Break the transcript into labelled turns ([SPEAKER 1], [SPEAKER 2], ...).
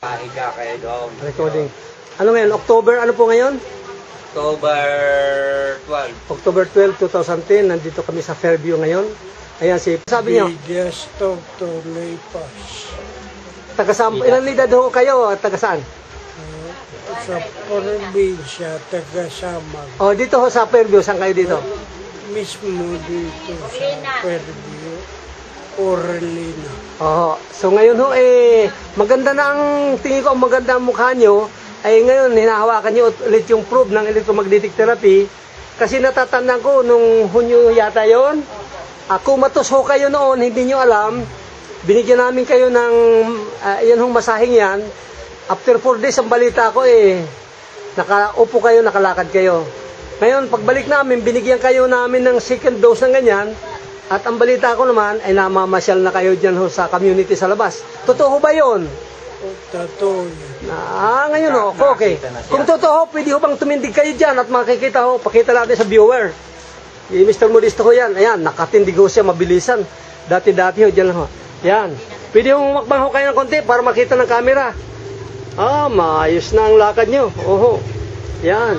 [SPEAKER 1] Pahiga kayo doon.
[SPEAKER 2] Recording. Ano ngayon? October, ano po ngayon?
[SPEAKER 1] October 12.
[SPEAKER 2] October 12, 2010. Nandito kami sa Fairview ngayon. Ayan si, sabi niyo,
[SPEAKER 3] Bidyas Dr. Leipas.
[SPEAKER 2] taga saan? Ilan edad ho kayo? Taga saan?
[SPEAKER 3] Sa probinsya, taga-Samag.
[SPEAKER 2] O, dito ho sa Fairview. Saan kayo dito?
[SPEAKER 3] Mismo dito sa Fairview, Orlina.
[SPEAKER 2] Oo. So ngayon ho, maganda na ang, tingin ko ang maganda ang mukha nyo, ay ngayon, hinahawakan nyo ulit yung probe ng electromagnetic therapy. Kasi natatandaan ko, nung Hunyo yata yon, ako matos ho kayo noon, hindi nyo alam, binigyan namin kayo ng, yan hong masahing yan. After 4 days, ang balita ko nakaupo kayo, nakalakad kayo. Ngayon, pagbalik namin, binigyan kayo namin ng second dose ng ganyan. At ang balita ko naman, ay namamasyal na kayo dyan ho sa community sa labas. Totoo ba yun?
[SPEAKER 3] Totoo.
[SPEAKER 2] Ngayon ho, okay. Kung totoo, pwede ho bang tumindig kayo dyan at makikita ho, pakita natin sa viewer. Mr. Modesto ho yan. Ayan, nakatindig ho siya, mabilisan. Dati-dati ho, dyan ho. Yan. Pwede ho makbang ho kayo ng konti para makita ng camera. Maayos na ang lakad nyo. Oho. Yan.